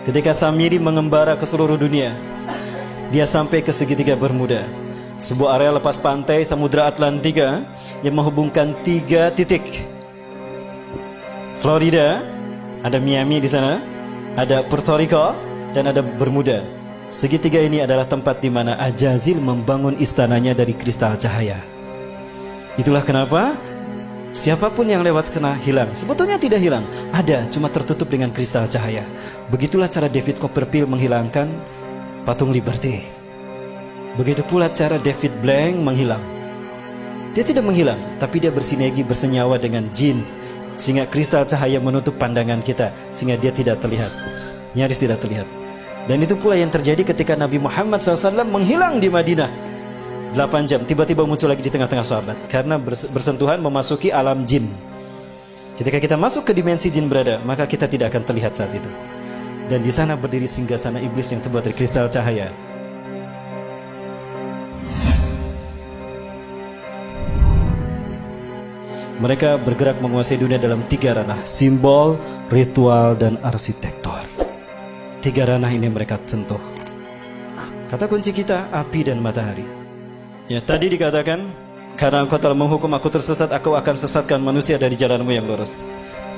Ketika Samiri mengembara ke seluruh dunia, dia sampai ke segitiga Bermuda, sebuah area lepas pantai Samudra Atlantika yang menghubungkan 3 titik. Florida, ada Miami di sana, ada Puerto Rico, dan ada Bermuda. Segitiga ini adalah tempat di mana Ajazil membangun istananya dari kristal cahaya. Itulah kenapa siapapun yang lewat kena hilang. Sebetulnya tidak hilang, ada, cuma tertutup dengan kristal cahaya. Begitulah cara David Copperfield menghilangkan patung Liberty. Begitu pula cara David Blank menghilang. Dia tidak menghilang, tapi dia bersinergi, bersenyawa dengan jin, sehingga kristal cahaya menutup pandangan kita, sehingga dia tidak terlihat, nyaris tidak terlihat. Dan itu pula yang terjadi ketika Nabi Muhammad SAW menghilang di Madinah 8 jam, tiba-tiba muncul lagi di tengah-tengah sahabat, karena bersentuhan memasuki alam jin. Ketika kita masuk ke dimensi jin berada, maka kita tidak akan terlihat saat itu. Dan di sana berdiri singgasana iblis yang terbuat dari kristal cahaya. Mereka bergerak menguasai dunia dalam 3 ranah: simbol, ritual, dan arsitektur. 3 ranah ini mereka sentuh. Kata kunci kita, api dan matahari. Ya, tadi dikatakan, karena engkau telah menghukum aku tersesat, aku akan sesatkan manusia dari jalanmu yang lurus,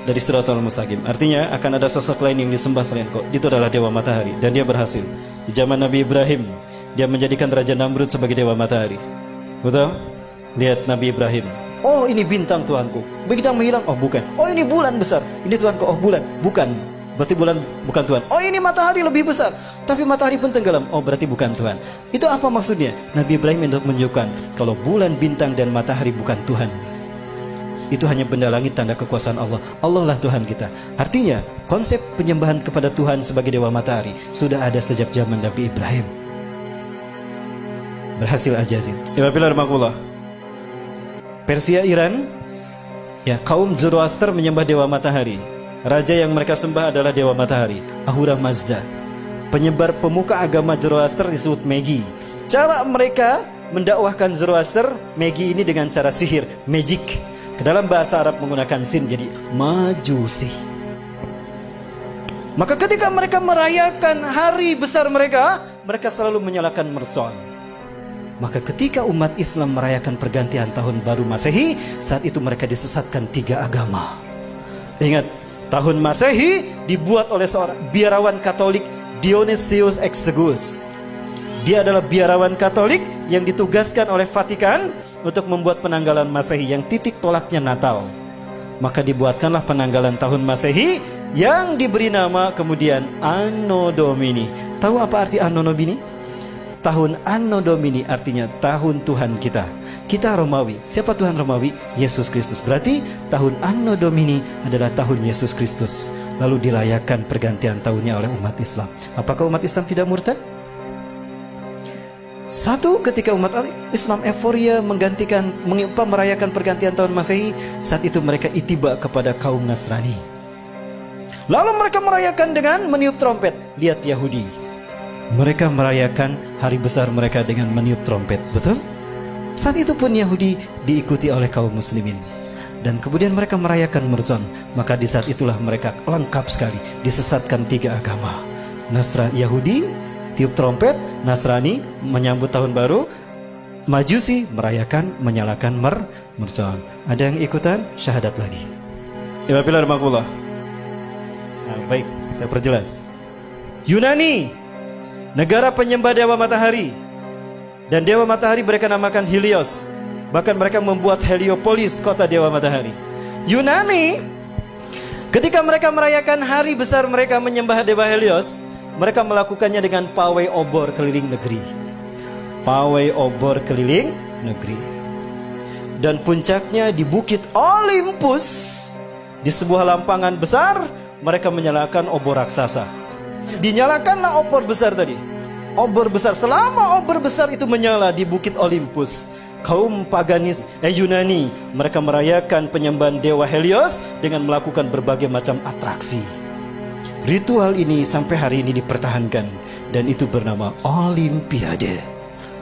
dari Shiratal Mustaqim. Artinya akan ada sosok lain yang disembah selain kau. Itu adalah Dewa Matahari, dan dia berhasil. Di zaman Nabi Ibrahim, dia menjadikan Raja Namrud sebagai Dewa Matahari. Betul? Lihat Nabi Ibrahim. Oh, ini bintang Tuhanku. Bintang menghilang. Oh, bukan. Oh, ini bulan besar. Ini Tuhanku. Oh, bulan. Bukan. Berarti bulan bukan Tuhan. Oh, ini matahari lebih besar, tapi matahari pun tenggelam. Oh, berarti bukan Tuhan. Itu apa maksudnya? Nabi Ibrahim untuk menunjukkan kalau bulan, bintang, dan matahari bukan Tuhan. Itu hanya benda langit, tanda kekuasaan Allah. Allah lah Tuhan kita. Artinya, konsep penyembahan kepada Tuhan sebagai Dewa Matahari sudah ada sejak zaman Nabi Ibrahim. Berhasil Ajazil. Persia, Iran, ya, kaum Zoroaster menyembah Dewa Matahari. Raja yang mereka sembah adalah Dewa Matahari, Ahura Mazda. Penyebar pemuka agama Zoroaster disebut Magi. Cara mereka mendakwahkan Zoroaster, Magi ini dengan cara sihir, magic. Ke dalam bahasa Arab menggunakan sin, jadi majusi. Maka ketika mereka merayakan hari besar mereka, mereka selalu menyalakan mercon. Maka ketika umat Islam merayakan pergantian tahun baru Masehi, saat itu mereka disesatkan 3 agama. Ingat, tahun Masehi dibuat oleh seorang biarawan Katolik, Dionysius Exiguus. Dia adalah biarawan Katolik yang ditugaskan oleh Vatikan untuk membuat penanggalan Masehi yang titik tolaknya Natal. Maka dibuatkanlah penanggalan tahun Masehi yang diberi nama kemudian Anno Domini. Tahu apa arti Anno Domini? Tahun Anno Domini artinya tahun Tuhan kita. Kita Romawi. Siapa Tuhan Romawi? Yesus Kristus. Berarti tahun Anno Domini adalah tahun Yesus Kristus. Lalu dirayakan pergantian tahunnya oleh umat Islam. Apakah umat Islam tidak murtad? Satu, ketika umat Islam euforia merayakan pergantian tahun Masehi, saat itu mereka itiba kepada kaum Nasrani. Lalu mereka merayakan dengan meniup trompet. Lihat Yahudi. Mereka merayakan hari besar mereka dengan meniup trompet. Betul? Saat itu pun Yahudi diikuti oleh kaum muslimin. Dan kemudian mereka merayakan Merzon. Maka di saat itulah mereka lengkap sekali, disesatkan 3 agama. Yahudi tiup trompet, Nasrani menyambut tahun baru, Majusi merayakan menyalakan Merzon. Ada yang ikutan syahadat lagi. Baik, saya perjelas. Yunani, negara penyembah Dewa Matahari. Dan Dewa Matahari mereka namakan Helios. Bahkan mereka membuat Heliopolis, kota Dewa Matahari. Yunani, ketika mereka merayakan hari besar mereka menyembah Dewa Helios, mereka melakukannya dengan pawai obor keliling negeri. Pawai obor keliling negeri. Dan puncaknya di Bukit Olympus, di sebuah lampangan besar, mereka menyalakan obor raksasa. Dinyalakanlah obor besar tadi. Obor besar, selama obor besar itu menyala di Bukit Olympus, kaum paganis Yunani mereka merayakan penyembahan Dewa Helios dengan melakukan berbagai macam atraksi. Ritual ini sampai hari ini dipertahankan, dan itu bernama Olimpiade.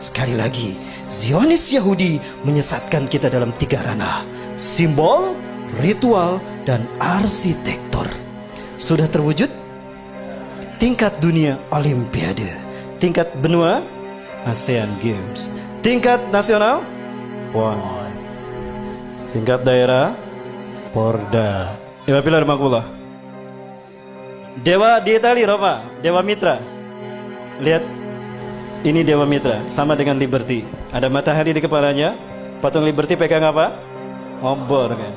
Sekali lagi, Zionis Yahudi menyesatkan kita dalam 3 ranah: simbol, ritual, dan arsitektur. Sudah terwujud? tingkat dunia Olimpiade, tingkat benua ASEAN Games, tingkat nasional PON, tingkat daerah Porda. Ibapilah makulah. Dewa di Itali, Roma, Dewa Mitra. Lihat, ini Dewa Mitra, sama dengan Liberty. Ada matahari di kepalanya. Patung Liberty pegang apa? Obor kan.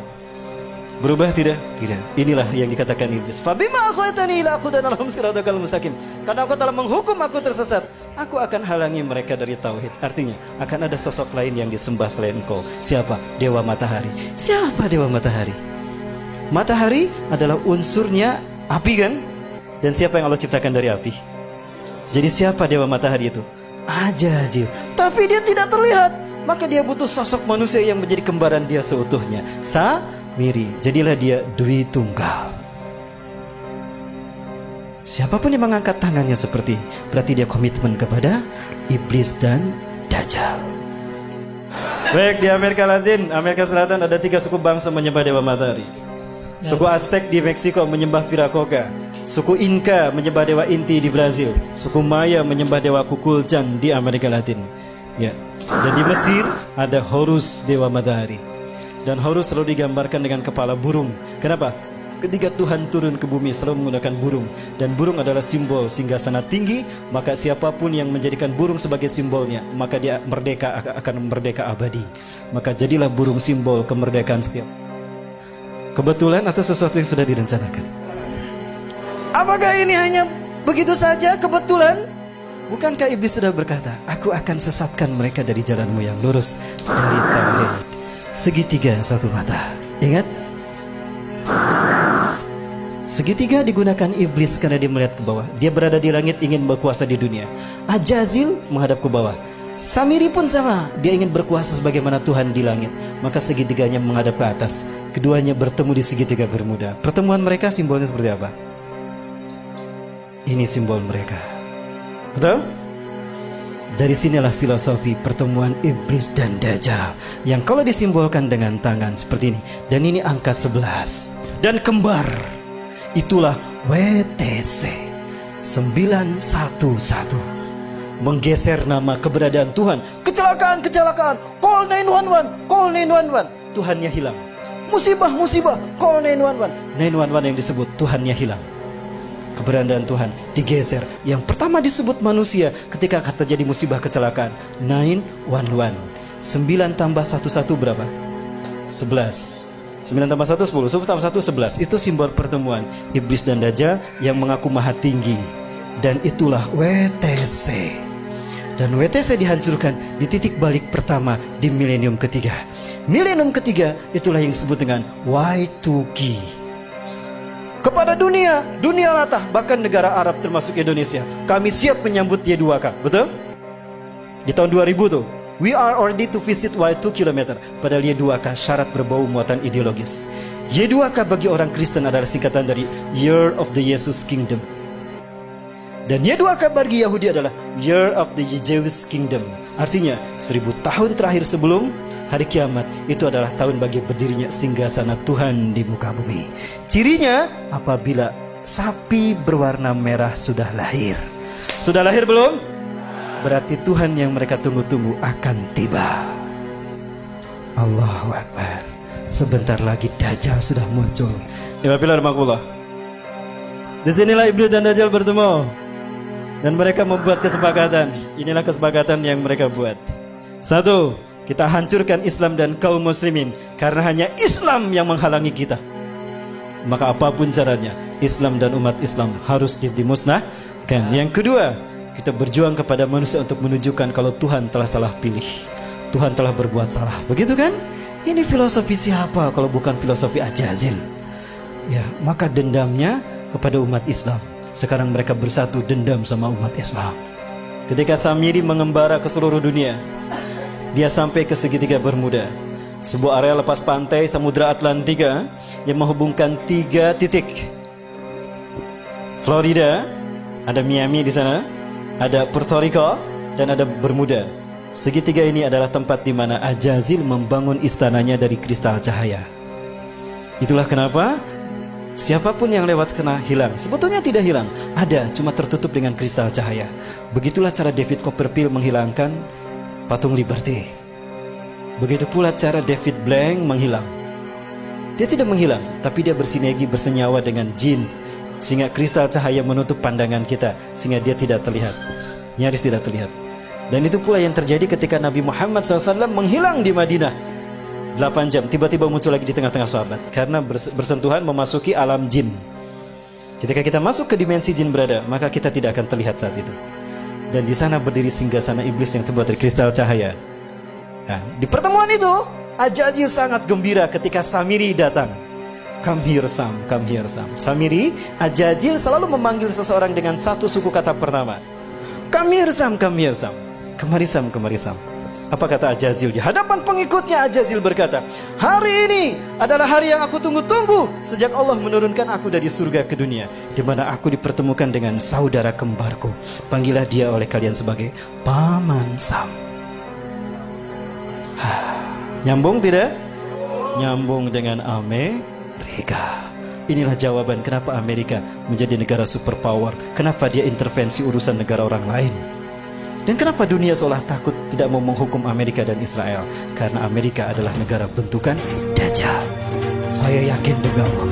Berubah tidak? Tidak. Inilah yang dikatakan iblis. Fabima akhwatani ila aqudan lahum siratal mustaqim. Karena engkau telah menghukum aku tersesat, aku akan halangi mereka dari tauhid. Artinya, akan ada sosok lain yang disembah selain engkau. Siapa? Dewa Matahari. Siapa Dewa Matahari? Matahari adalah unsurnya api kan? Dan siapa yang Allah ciptakan dari api? Jadi siapa Dewa Matahari itu? Ajazil. Tapi dia tidak terlihat. Maka dia butuh sosok manusia yang menjadi kembaran dia seutuhnya. Samiri. Jadilah dia Dwi Tunggal. Siapapun yang mengangkat tangannya seperti, berarti dia komitmen kepada iblis dan Dajjal. Baik, di Amerika Latin, Amerika Selatan ada 3 suku bangsa menyembah Dewa Matahari. Suku Aztec di Meksiko menyembah Viracocha. Suku Inca menyembah Dewa Inti di Brazil. Suku Maya menyembah Dewa Kukulcan di Amerika Latin. Ya. Dan di Mesir ada Horus, Dewa Matahari. Dan Horus selalu digambarkan dengan kepala burung. Kenapa? Ketika Tuhan turun ke bumi selalu menggunakan burung. Dan burung adalah simbol singgasana tinggi. Maka siapapun yang menjadikan burung sebagai simbolnya, maka dia merdeka, akan merdeka abadi. Maka jadilah burung simbol kemerdekaan setiap. Kebetulan atau sesuatu yang sudah direncanakan? Apakah ini hanya begitu saja kebetulan? Bukankah iblis sudah berkata, aku akan sesatkan mereka dari jalanmu yang lurus, dari tauhid. Segitiga satu mata. Ingat? Segitiga digunakan iblis karena dia melihat ke bawah. Dia berada di langit ingin berkuasa di dunia. Ajazil menghadap ke bawah. Samiri pun sama, dia ingin berkuasa sebagaimana Tuhan di langit. Maka segitiganya menghadap ke atas. Keduanya bertemu di segitiga Bermuda. Pertemuan mereka simbolnya seperti apa? Ini simbol mereka. Betul? Dari sinilah filosofi pertemuan iblis dan Dajjal, yang kalau disimbolkan dengan tangan seperti ini. Dan ini angka 11. Dan kembar. Itulah WTC 911. Menggeser nama keberadaan Tuhan. Kecelakaan, kecelakaan. Call 911, call 911. Tuhannya hilang. Musibah, musibah. Call 911. 911 yang disebut Tuhannya hilang. Keberadaan Tuhan digeser. Yang pertama disebut manusia ketika akan terjadi musibah kecelakaan. 911. 9 tambah 11 berapa? 11. 9 tambah 1 10. 10 tambah 1 11. Itu simbol pertemuan iblis dan Dajjal yang mengaku maha tinggi. Dan itulah WTC. Dan WTC dihancurkan di titik balik pertama di milenium ketiga. Milenium ketiga itulah yang disebut dengan Y2K. Kepada dunia, dunia latah, bahkan negara Arab termasuk Indonesia, kami siap menyambut Y2K. Betul? Di tahun 2000 tuh, we are ready to visit Y2 km. Padahal Y2K syarat berbau muatan ideologis. Y2K bagi orang Kristen adalah singkatan dari Year of the Jesus Kingdom. Dan Y2K bagi Yahudi adalah Year of the Jewish Kingdom. Artinya 1000 tahun terakhir sebelum hari kiamat. Itu adalah tahun bagi berdirinya singgasana Tuhan di muka bumi. Cirinya apabila sapi berwarna merah sudah lahir. Sudah lahir belum? Berarti Tuhan yang mereka tunggu-tunggu akan tiba. Allahu Akbar. Sebentar lagi Dajjal sudah muncul. Ibabillah rahmatullah. Disinilah iblis dan Dajjal bertemu. Dan mereka membuat kesepakatan. Inilah kesepakatan yang mereka buat. 1. Kita hancurkan Islam dan kaum muslimin. Karena hanya Islam yang menghalangi kita. Maka apapun caranya, Islam dan umat Islam harus dimusnahkan. Yang kedua, kita berjuang kepada manusia untuk menunjukkan kalau Tuhan telah salah pilih. Tuhan telah berbuat salah. Begitu kan? Ini filosofi siapa kalau bukan filosofi Ajazil? Ya, maka dendamnya kepada umat Islam. Sekarang mereka bersatu dendam sama umat Islam. Ketika Samiri mengembara ke seluruh dunia, dia sampai ke segitiga Bermuda, sebuah area lepas pantai Samudra Atlantika yang menghubungkan 3 titik. Florida, ada Miami di sana, ada Puerto Rico, dan ada Bermuda. Segitiga ini adalah tempat di mana Ajazil membangun istananya dari kristal cahaya. Itulah kenapa Siapapun yang lewat kena hilang. Sebetulnya tidak hilang, ada, cuma tertutup dengan kristal cahaya. Begitulah cara David Copperfield menghilangkan patung Liberty. Begitu pula cara David Blank menghilang. Dia tidak menghilang, tapi dia bersinergi, bersenyawa dengan jin, sehingga kristal cahaya menutup pandangan kita, sehingga dia tidak terlihat, nyaris tidak terlihat. Dan itu pula yang terjadi ketika Nabi Muhammad SAW menghilang di Madinah 8 jam, tiba-tiba muncul lagi di tengah-tengah sahabat, karena bersentuhan memasuki alam jin. Ketika kita masuk ke dimensi jin berada, maka kita tidak akan terlihat saat itu. Dan di sana berdiri singgasana iblis yang terbuat dari kristal cahaya. Nah, di pertemuan itu Ajajil sangat gembira ketika Samiri datang. Come here Sam, come here Sam. Samiri, Ajajil selalu memanggil seseorang dengan satu suku kata pertama. Come here Sam, come here Sam. Kemari Sam, kemari Sam. Apa kata Ajazil? Di hadapan pengikutnya Ajazil berkata, hari ini adalah hari yang aku tunggu-tunggu sejak Allah menurunkan aku dari surga ke dunia, di mana aku dipertemukan dengan saudara kembarku. Panggillah dia oleh kalian sebagai Paman Sam. Nyambung tidak? Nyambung dengan Amerika. Inilah jawaban kenapa Amerika menjadi negara superpower. Kenapa dia intervensi urusan negara orang lain. Dan kenapa dunia seolah takut tidak mau menghukum Amerika dan Israel? Karena Amerika adalah negara bentukan Dajjal. Saya yakin demi Allah.